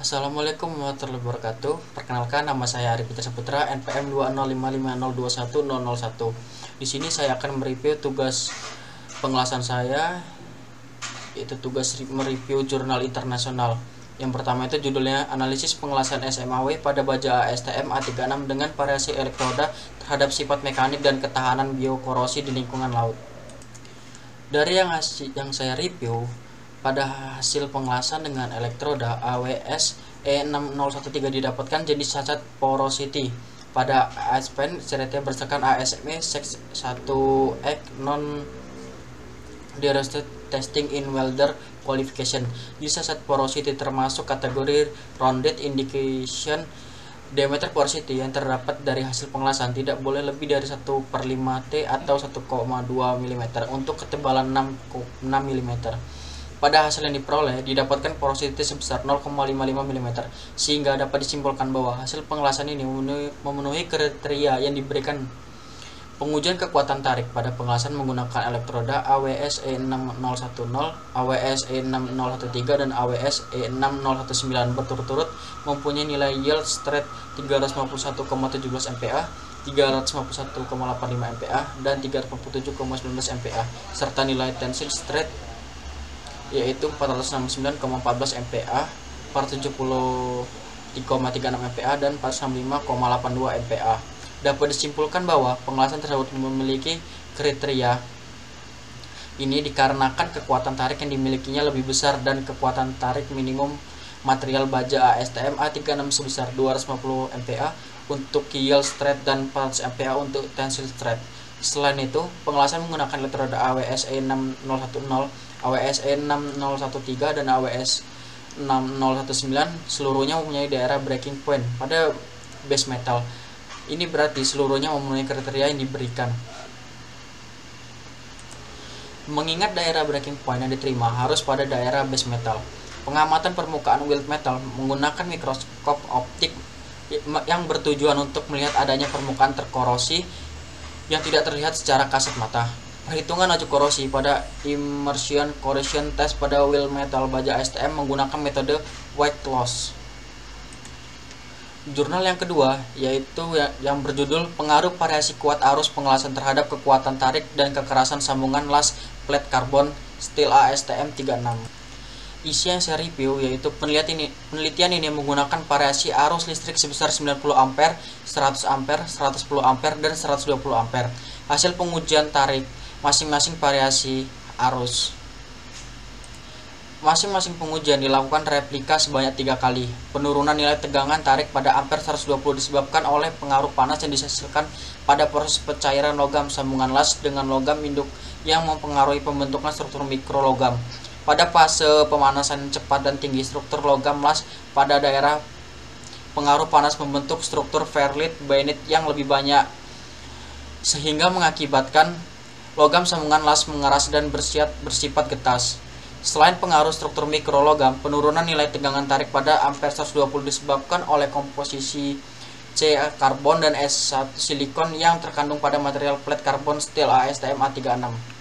Assalamualaikum warahmatullahi wabarakatuh. Perkenalkan, nama saya Arif Fitra Saputra, NPM 20550210001. Di sini saya akan mereview tugas pengelasan saya, yaitu tugas mereview jurnal internasional. Yang pertama itu judulnya Analisis Pengelasan SMAW pada baja ASTM A36 dengan variasi elektroda terhadap sifat mekanik dan ketahanan biokorosi di lingkungan laut. Dari yang saya review, pada hasil pengelasan dengan elektroda AWS E6013 didapatkan jenis cacat porosity pada ASPEN ceritanya berdasarkan ASME Sex 1X non directed testing in welder qualification. Jenis cacat porosity termasuk kategori rounded indication diameter porosity yang terdapat dari hasil pengelasan tidak boleh lebih dari 1/5T atau 1,2 mm untuk ketebalan 6 mm. Pada hasil yang diperoleh, didapatkan porosity sebesar 0,55 mm, sehingga dapat disimpulkan bahwa hasil pengelasan ini memenuhi kriteria yang diberikan. Pengujian kekuatan tarik pada pengelasan menggunakan elektroda AWS E6010, AWS E6013, dan AWS E6019 berturut-turut mempunyai nilai yield strength 351,17 MPa, 351,85 MPa, dan 347,19 MPa, serta nilai tensile strength yaitu 469,14 MPa, 470,36 MPa, dan 465,82 MPa. Dapat disimpulkan bahwa pengelasan tersebut memiliki kriteria ini dikarenakan kekuatan tarik yang dimilikinya lebih besar dan kekuatan tarik minimum material baja ASTM A36 sebesar 250 MPa untuk yield strength dan 400 MPa untuk tensile strength. Selain itu, pengelasan menggunakan elektroda AWS E6010, AWS E6013, dan AWS 6019 seluruhnya mempunyai daerah breaking point pada base metal. Ini berarti seluruhnya memenuhi kriteria yang diberikan. Mengingat daerah breaking point yang diterima harus pada daerah base metal, pengamatan permukaan weld metal menggunakan mikroskop optik yang bertujuan untuk melihat adanya permukaan terkorosi yang tidak terlihat secara kasat mata. Perhitungan laju korosi pada immersion corrosion test pada weld metal baja ASTM menggunakan metode weight loss. Jurnal yang kedua yaitu yang berjudul Pengaruh Variasi Kuat Arus Pengelasan Terhadap Kekuatan Tarik dan Kekerasan Sambungan Las Plate Carbon Steel ASTM 36. Isi yang saya review yaitu penelitian ini menggunakan variasi arus listrik sebesar 90 ampere, 100 ampere, 110 ampere, dan 120 ampere. Hasil pengujian tarik masing-masing variasi arus. Masing-masing pengujian dilakukan replika sebanyak 3 kali. Penurunan nilai tegangan tarik pada ampere 120 disebabkan oleh pengaruh panas yang dihasilkan pada proses pencairan logam sambungan las dengan logam induk yang mempengaruhi pembentukan struktur mikrologam. Pada fase pemanasan cepat dan tinggi, struktur logam las pada daerah pengaruh panas membentuk struktur ferrite bainite yang lebih banyak, sehingga mengakibatkan logam sambungan las mengeras dan bersifat getas. Selain pengaruh struktur mikrologam, penurunan nilai tegangan tarik pada ampere 120 disebabkan oleh komposisi C karbon dan S1 silikon yang terkandung pada material plate carbon steel ASTM A36.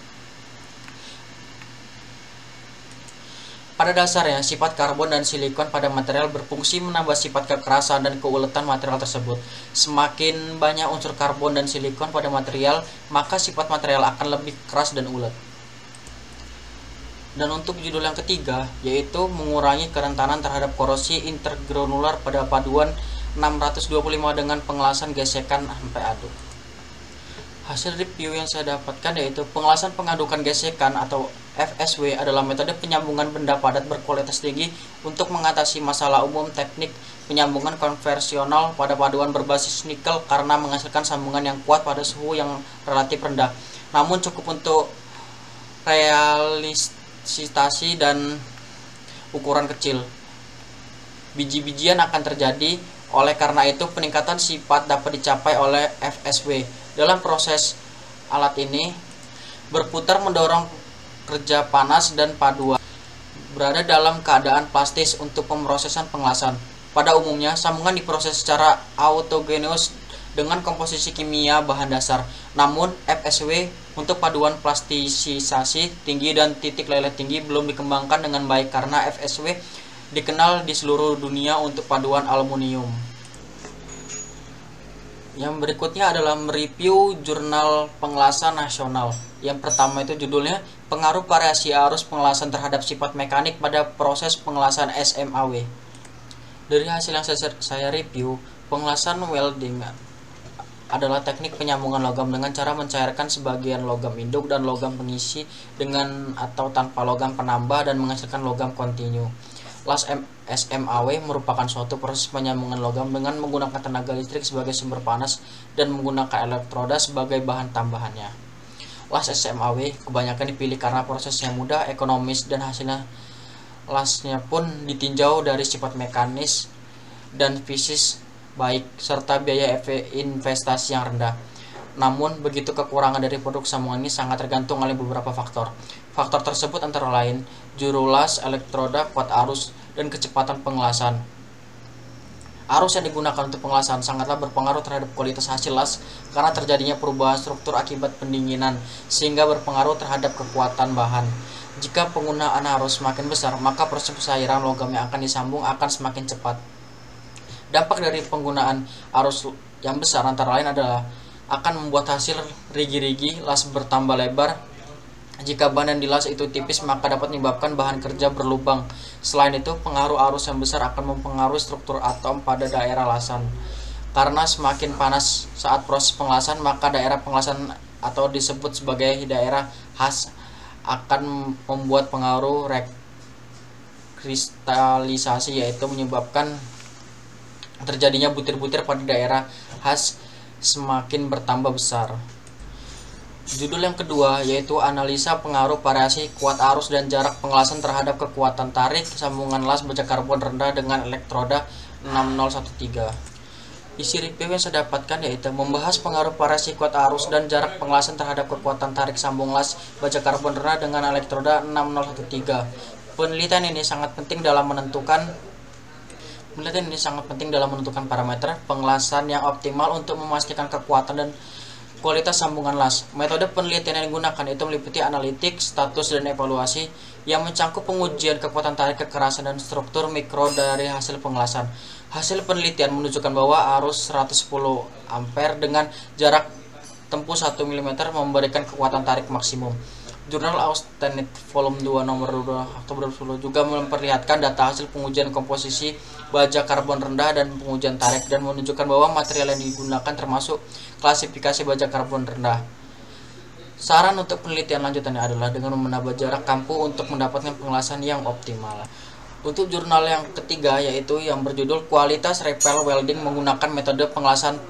Pada dasarnya, sifat karbon dan silikon pada material berfungsi menambah sifat kekerasan dan keuletan material tersebut. Semakin banyak unsur karbon dan silikon pada material, maka sifat material akan lebih keras dan ulet. Dan untuk judul yang ketiga, yaitu mengurangi kerentanan terhadap korosi intergranular pada paduan 625 dengan pengelasan gesekan sampai aduk. Hasil review yang saya dapatkan yaitu pengelasan pengadukan gesekan atau FSW adalah metode penyambungan benda padat berkualitas tinggi untuk mengatasi masalah umum teknik penyambungan konvensional pada paduan berbasis nikel karena menghasilkan sambungan yang kuat pada suhu yang relatif rendah, namun cukup untuk realisasi dan ukuran kecil. Biji-bijian akan terjadi, oleh karena itu peningkatan sifat dapat dicapai oleh FSW. Dalam proses alat ini berputar mendorong kerja panas dan paduan berada dalam keadaan plastis untuk pemrosesan pengelasan. Pada umumnya, sambungan diproses secara autogeneous dengan komposisi kimia bahan dasar. Namun, FSW untuk paduan plastisisasi tinggi dan titik leleh tinggi belum dikembangkan dengan baik karena FSW dikenal di seluruh dunia untuk paduan aluminium. Yang berikutnya adalah mereview jurnal pengelasan nasional. Yang pertama itu judulnya Pengaruh Variasi Arus Pengelasan Terhadap Sifat Mekanik pada Proses Pengelasan SMAW. Dari hasil yang saya review, pengelasan welding adalah teknik penyambungan logam dengan cara mencairkan sebagian logam induk dan logam pengisi dengan atau tanpa logam penambah dan menghasilkan logam kontinu. Las SMAW merupakan suatu proses penyambungan logam dengan menggunakan tenaga listrik sebagai sumber panas dan menggunakan elektroda sebagai bahan tambahannya. Las SMAW kebanyakan dipilih karena prosesnya mudah, ekonomis, dan hasilnya lasnya pun ditinjau dari sifat mekanis dan fisik baik serta biaya investasi yang rendah. Namun, begitu kekurangan dari produk sambungan ini sangat tergantung oleh beberapa faktor. Faktor tersebut antara lain juru las, elektroda, kuat arus, dan kecepatan pengelasan. Arus yang digunakan untuk pengelasan sangatlah berpengaruh terhadap kualitas hasil las karena terjadinya perubahan struktur akibat pendinginan sehingga berpengaruh terhadap kekuatan bahan. Jika penggunaan arus semakin besar, maka proses pencairan logam yang akan disambung akan semakin cepat. Dampak dari penggunaan arus yang besar antara lain adalah akan membuat hasil rigi-rigi las bertambah lebar. Jika bahan yang dilas itu tipis, maka dapat menyebabkan bahan kerja berlubang. Selain itu, pengaruh arus yang besar akan mempengaruhi struktur atom pada daerah lasan. Karena semakin panas saat proses pengelasan, maka daerah pengelasan atau disebut sebagai daerah khas akan membuat pengaruh rekristalisasi, yaitu menyebabkan terjadinya butir-butir pada daerah khas semakin bertambah besar. Judul yang kedua yaitu analisa pengaruh variasi kuat arus dan jarak pengelasan terhadap kekuatan tarik sambungan las baja karbon rendah dengan elektroda 6013. Isi review yang saya dapatkan yaitu membahas pengaruh variasi kuat arus dan jarak pengelasan terhadap kekuatan tarik sambung las baja karbon rendah dengan elektroda 6013. Penelitian ini sangat penting dalam menentukan parameter pengelasan yang optimal untuk memastikan kekuatan dan kualitas sambungan las. Metode penelitian yang digunakan itu meliputi analitik, status, dan evaluasi yang mencangkup pengujian kekuatan tarik, kekerasan, dan struktur mikro dari hasil pengelasan. Hasil penelitian menunjukkan bahwa arus 110 ampere dengan jarak tempuh 1 mm memberikan kekuatan tarik maksimum. Jurnal Austenit Volume 2 nomor 2 Oktober 2010 juga memperlihatkan data hasil pengujian komposisi baja karbon rendah dan pengujian tarik dan menunjukkan bahwa material yang digunakan termasuk klasifikasi baja karbon rendah. Saran untuk penelitian lanjutannya adalah dengan menambah jarak kampu untuk mendapatkan pengelasan yang optimal. Untuk jurnal yang ketiga yaitu yang berjudul Kualitas Repel Welding menggunakan metode pengelasan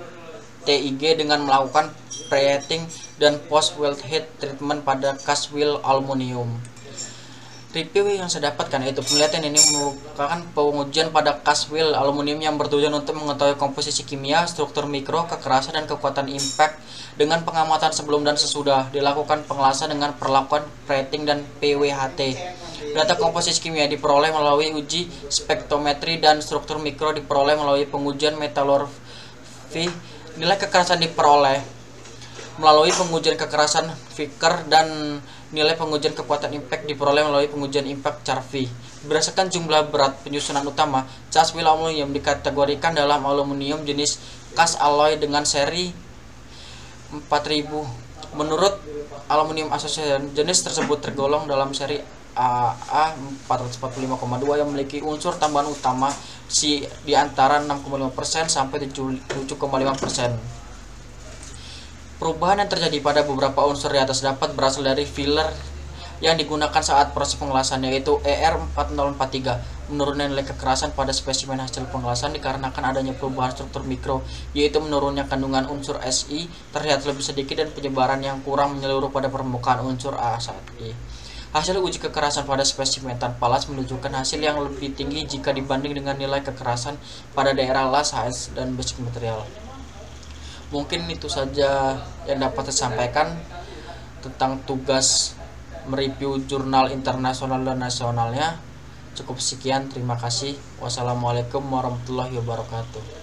TIG dengan melakukan preheating dan post weld heat treatment pada cast wheel aluminium. Review yang saya dapatkan yaitu penelitian ini merupakan pengujian pada cast wheel aluminium yang bertujuan untuk mengetahui komposisi kimia, struktur mikro, kekerasan, dan kekuatan impact dengan pengamatan sebelum dan sesudah dilakukan pengelasan dengan perlakuan preheating dan PWHT. Data komposisi kimia diperoleh melalui uji spektrometri dan struktur mikro diperoleh melalui pengujian metalurgi. Nilai kekerasan diperoleh melalui pengujian kekerasan Vickers dan nilai pengujian kekuatan impact diperoleh melalui pengujian impact Charvy. Berdasarkan jumlah berat penyusunan utama, cast wheel aluminium dikategorikan dalam aluminium jenis cast alloy dengan seri 4000. Menurut Aluminium Association, jenis tersebut tergolong dalam seri AA 445,2 yang memiliki unsur tambahan utama di antara 6,5% sampai 7,5%. Perubahan yang terjadi pada beberapa unsur di atas dapat berasal dari filler yang digunakan saat proses pengelasan yaitu ER4043. Menurunnya nilai kekerasan pada spesimen hasil pengelasan dikarenakan adanya perubahan struktur mikro yaitu menurunnya kandungan unsur Si terlihat lebih sedikit dan penyebaran yang kurang menyeluruh pada permukaan unsur A1I. Hasil uji kekerasan pada spesimen tanpa las menunjukkan hasil yang lebih tinggi jika dibanding dengan nilai kekerasan pada daerah las, HS, dan basic material. Mungkin itu saja yang dapat saya sampaikan tentang tugas mereview jurnal internasional dan nasionalnya. Cukup sekian, terima kasih. Wassalamualaikum warahmatullahi wabarakatuh.